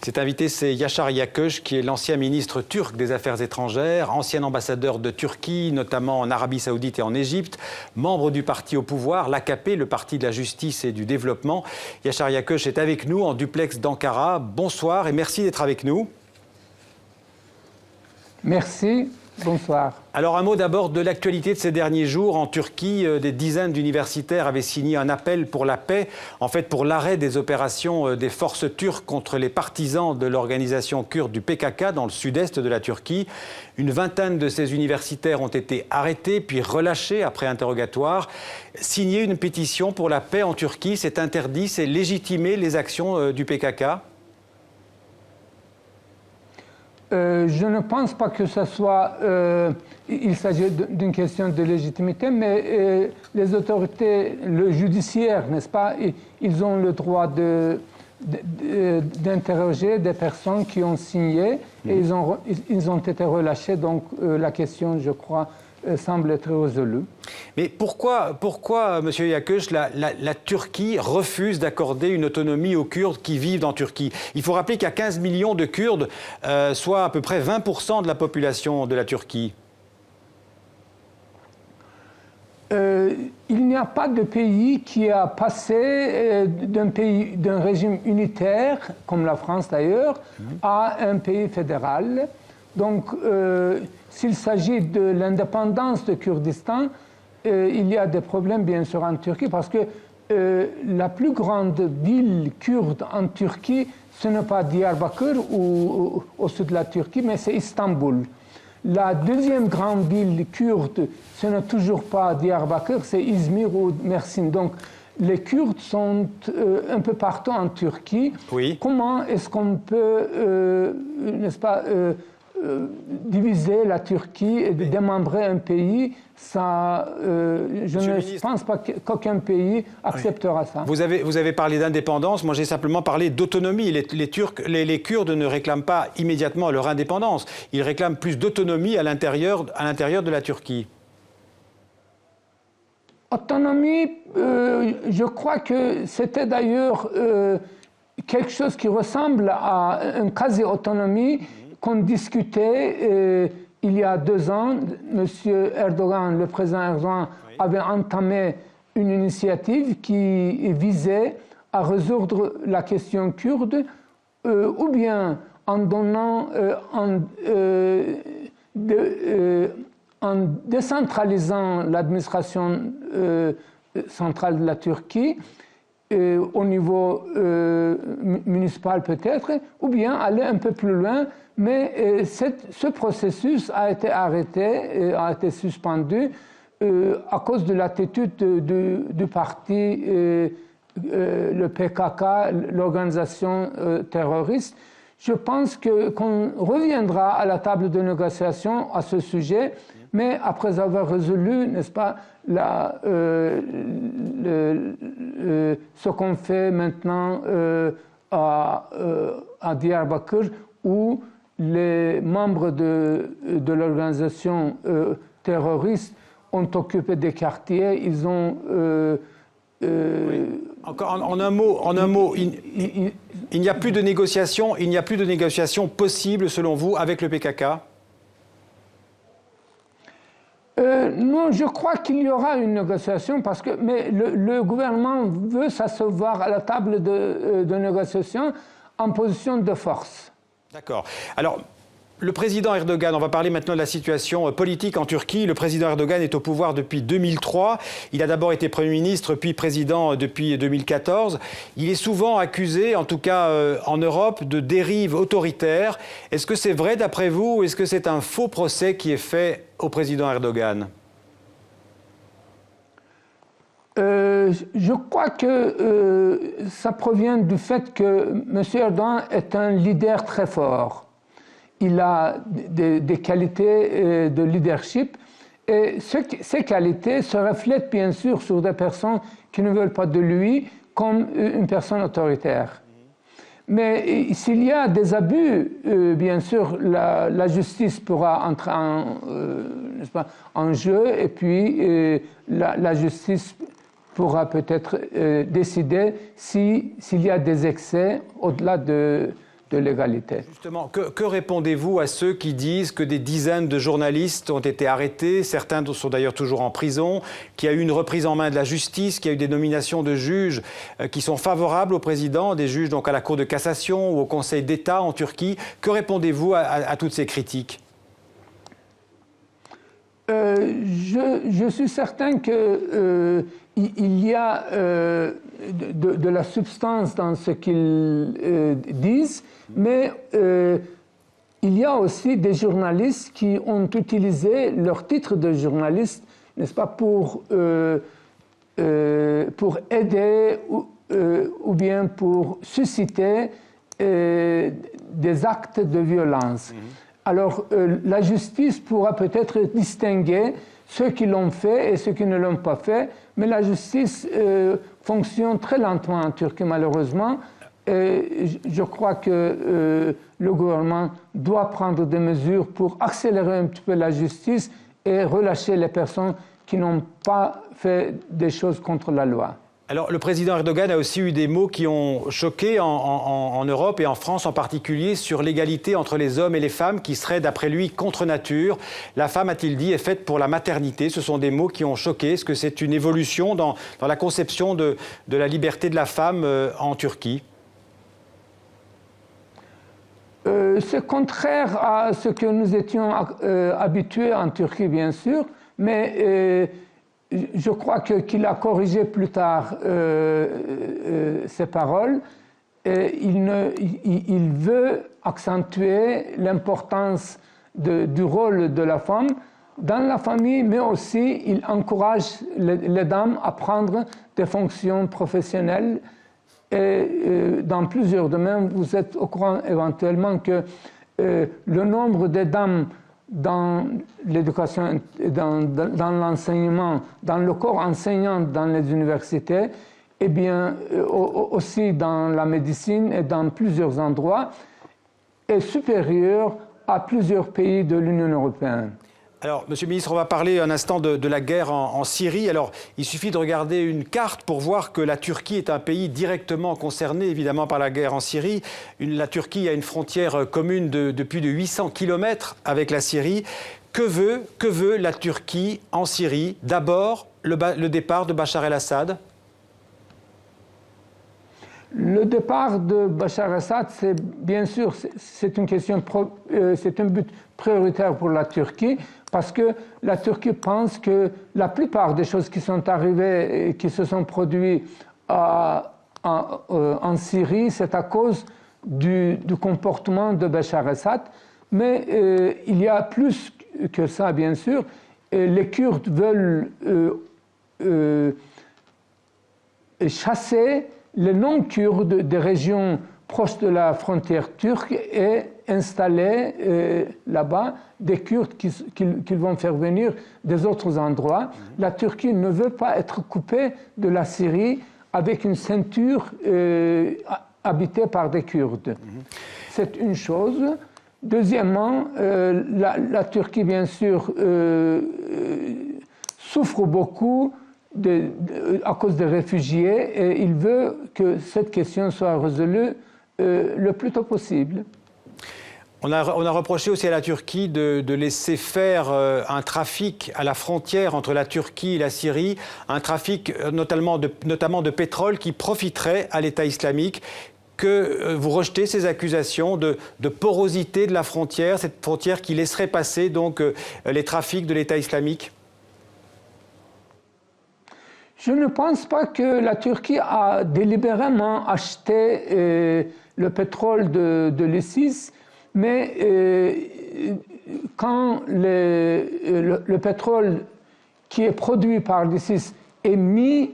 Cet invité, c'est Yaşar Yakıcı, qui est l'ancien ministre turc des Affaires étrangères, ancien ambassadeur de Turquie, notamment en Arabie Saoudite et en Égypte, membre du parti au pouvoir, l'AKP, le parti de la justice et du développement. Yaşar Yakıcı est avec nous en duplex d'Ankara. Bonsoir et merci d'être avec nous. Merci. Bonsoir. Alors un mot d'abord de l'actualité de ces derniers jours. En Turquie, des dizaines d'universitaires avaient signé un appel pour la paix, en fait pour l'arrêt des opérations des forces turques contre les partisans de l'organisation kurde du PKK dans le sud-est de la Turquie. Une vingtaine de ces universitaires ont été arrêtés puis relâchés après interrogatoire. Signer une pétition pour la paix en Turquie, c'est interdit, c'est légitimer les actions du PKK? Je ne pense pas que ce soit... il s'agit d'une question de légitimité, mais les autorités, le judiciaire, n'est-ce pas, ils ont le droit d'interroger des personnes qui ont signé et ils ont été relâchés. Donc la question, je crois, semble être résolue. Mais pourquoi M. Yakıcı, la Turquie refuse d'accorder une autonomie aux Kurdes qui vivent en Turquie? Il faut rappeler qu'il y a 15 millions de Kurdes, soit à peu près 20% de la population de la Turquie. Il n'y a pas de pays qui a passé d'un régime unitaire, comme la France d'ailleurs, à un pays fédéral. Donc, s'il s'agit de l'indépendance de Kurdistan, il y a des problèmes bien sûr en Turquie parce que la plus grande ville kurde en Turquie, ce n'est pas Diyarbakır ou au sud de la Turquie, mais c'est Istanbul. La deuxième grande ville kurde, ce n'est toujours pas Diyarbakır, c'est İzmir ou Mersin. Donc, les Kurdes sont un peu partout en Turquie. Oui. Comment est-ce qu'on peut, n'est-ce pas, diviser la Turquie et démembrer un pays, ça, je ne pense pas qu'aucun pays acceptera ça. Vous avez parlé d'indépendance, moi j'ai simplement parlé d'autonomie. Les Kurdes ne réclament pas immédiatement leur indépendance, ils réclament plus d'autonomie à l'intérieur de la Turquie. Autonomie, je crois que c'était d'ailleurs quelque chose qui ressemble à une quasi-autonomie qu'on discutait il y a 2 ans. Monsieur Erdogan, le président Erdogan, avait entamé une initiative qui visait à résoudre la question kurde, ou bien en donnant, en décentralisant l'administration centrale de la Turquie, au niveau municipal peut-être, ou bien aller un peu plus loin. Mais ce processus a été arrêté, a été suspendu à cause de l'attitude du parti, le PKK, l'organisation terroriste. Je pense qu'on reviendra à la table de négociation à ce sujet, mais après avoir résolu, n'est-ce pas, ce qu'on fait maintenant à Diyarbakır, où les membres de l'organisation terroriste ont occupé des quartiers, ils ont... Encore en un mot, il n'y a plus de négociation possible selon vous avec le PKK? Non, je crois qu'il y aura une négociation parce que le gouvernement veut s'asseoir à la table de négociation en position de force. D'accord. Alors, le président Erdogan, on va parler maintenant de la situation politique en Turquie. Le président Erdogan est au pouvoir depuis 2003. Il a d'abord été Premier ministre, puis président depuis 2014. Il est souvent accusé, en tout cas en Europe, de dérive autoritaire. Est-ce que c'est vrai d'après vous ou est-ce que c'est un faux procès qui est fait au président Erdogan? Je crois que ça provient du fait que M. Erdogan est un leader très fort. Il a des qualités de leadership et ces qualités se reflètent bien sûr sur des personnes qui ne veulent pas de lui comme une personne autoritaire. Mais s'il y a des abus, bien sûr, la justice pourra entrer en jeu et puis la justice pourra peut-être décider s'il y a des excès au-delà de de l'égalité. Justement, que répondez-vous à ceux qui disent que des dizaines de journalistes ont été arrêtés, certains sont d'ailleurs toujours en prison, qu'il y a eu une reprise en main de la justice, qu'il y a eu des nominations de juges qui sont favorables au président, des juges donc à la Cour de cassation ou au Conseil d'État en Turquie. Que répondez-vous à toutes ces critiques ? Je suis certain qu'il y a de la substance dans ce qu'ils disent, mais il y a aussi des journalistes qui ont utilisé leur titre de journaliste, n'est-ce pas, pour aider ou bien pour susciter des actes de violence. Alors, la justice pourra peut-être distinguer ceux qui l'ont fait et ceux qui ne l'ont pas fait, mais la justice fonctionne très lentement en Turquie, malheureusement. Je crois que le gouvernement doit prendre des mesures pour accélérer un petit peu la justice et relâcher les personnes qui n'ont pas fait des choses contre la loi. Alors, le président Erdogan a aussi eu des mots qui ont choqué en Europe et en France en particulier sur l'égalité entre les hommes et les femmes qui serait, d'après lui, contre nature. La femme, a-t-il dit, est faite pour la maternité. Ce sont des mots qui ont choqué. Est-ce que c'est une évolution dans la conception de la liberté de la femme en Turquie ? C'est contraire à ce que nous étions habitués en Turquie, bien sûr, mais je crois qu'il a corrigé plus tard ses paroles. Il veut accentuer l'importance du rôle de la femme dans la famille, mais aussi il encourage les dames à prendre des fonctions professionnelles. Et dans plusieurs domaines, vous êtes au courant éventuellement que le nombre de dames dans l'éducation, dans l'enseignement, dans le corps enseignant dans les universités, et bien aussi dans la médecine et dans plusieurs endroits, est supérieur à plusieurs pays de l'Union européenne. Alors, Monsieur le ministre, on va parler un instant de la guerre en Syrie. Alors, il suffit de regarder une carte pour voir que la Turquie est un pays directement concerné, évidemment, par la guerre en Syrie. La Turquie a une frontière commune de plus de 800 km avec la Syrie. Que veut la Turquie en Syrie? D'abord, le départ de Bachar el-Assad? Le départ de Bachar el-Assad, c'est bien sûr, c'est une question, c'est un but prioritaire pour la Turquie, parce que la Turquie pense que la plupart des choses qui sont arrivées et qui se sont produites en Syrie, c'est à cause du comportement de Bachar el-Assad. Mais il y a plus que ça, bien sûr. Les Kurdes veulent chasser les non-Kurdes des régions proches de la frontière turque et installer là-bas des Kurdes qu'ils vont faire venir des autres endroits. La Turquie ne veut pas être coupée de la Syrie avec une ceinture habitée par des Kurdes. C'est une chose. Deuxièmement, la Turquie, bien sûr, souffre beaucoup à cause des réfugiés et il veut que cette question soit résolue le plus tôt possible. On a reproché aussi à la Turquie de laisser faire un trafic à la frontière entre la Turquie et la Syrie, un trafic notamment de pétrole qui profiterait à l'État islamique. Que vous rejetez ces accusations de porosité de la frontière, cette frontière qui laisserait passer donc les trafics de l'État islamique? Je ne pense pas que la Turquie a délibérément acheté le pétrole de l'ISIS, mais quand le pétrole qui est produit par l'ISIS est mis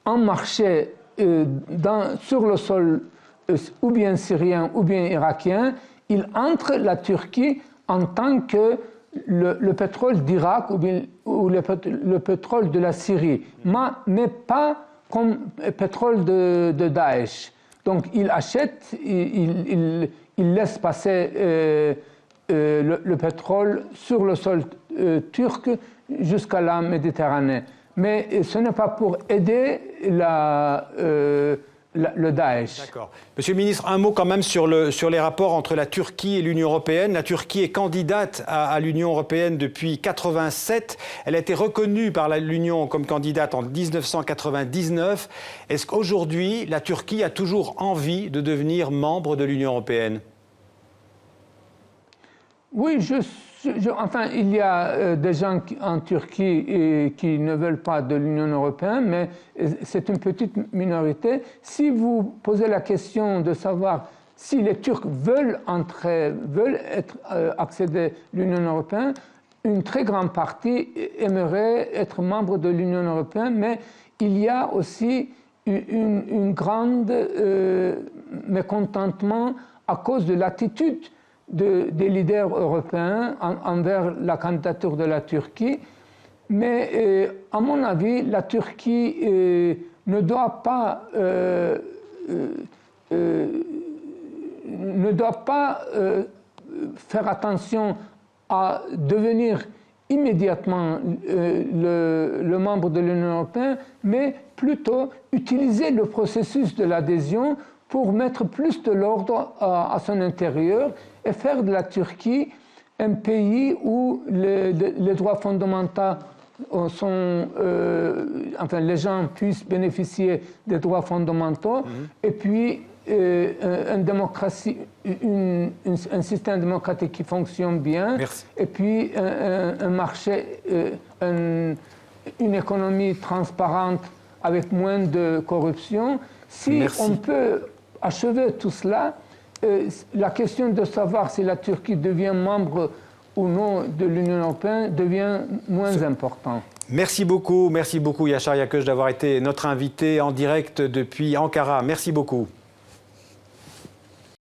en marché sur le sol ou bien syrien ou bien irakien, il entre la Turquie en tant que le pétrole d'Irak ou le pétrole de la Syrie, mais pas comme pétrole de Daesh. Donc il achète, il laisse passer le pétrole sur le sol turc jusqu'à la Méditerranée. Mais ce n'est pas pour aider le Daesh. D'accord. Monsieur le ministre, un mot quand même sur les rapports entre la Turquie et l'Union européenne. La Turquie est candidate à l'Union européenne depuis 1987. Elle a été reconnue par l'Union comme candidate en 1999. Est-ce qu'aujourd'hui, la Turquie a toujours envie de devenir membre de l'Union européenne? Oui, enfin, il y a des gens en Turquie qui ne veulent pas de l'Union européenne, mais c'est une petite minorité. Si vous posez la question de savoir si les Turcs veulent accéder à l'Union européenne, une très grande partie aimerait être membre de l'Union européenne, mais il y a aussi une grande mécontentement à cause de l'attitude des leaders européens envers la candidature de la Turquie. Mais à mon avis, la Turquie ne doit pas faire attention à devenir immédiatement le membre de l'Union européenne, mais plutôt utiliser le processus de l'adhésion pour mettre plus de l'ordre à son intérieur et faire de la Turquie un pays où les droits fondamentaux sont, enfin, les gens puissent bénéficier des droits fondamentaux, et puis un système démocratique qui fonctionne bien. Merci. Et puis un marché, une économie transparente avec moins de corruption. Si Merci. on peut achever tout cela, la question de savoir si la Turquie devient membre ou non de l'Union européenne devient moins importante. Merci beaucoup Yaşar Yakıcı d'avoir été notre invité en direct depuis Ankara. Merci beaucoup.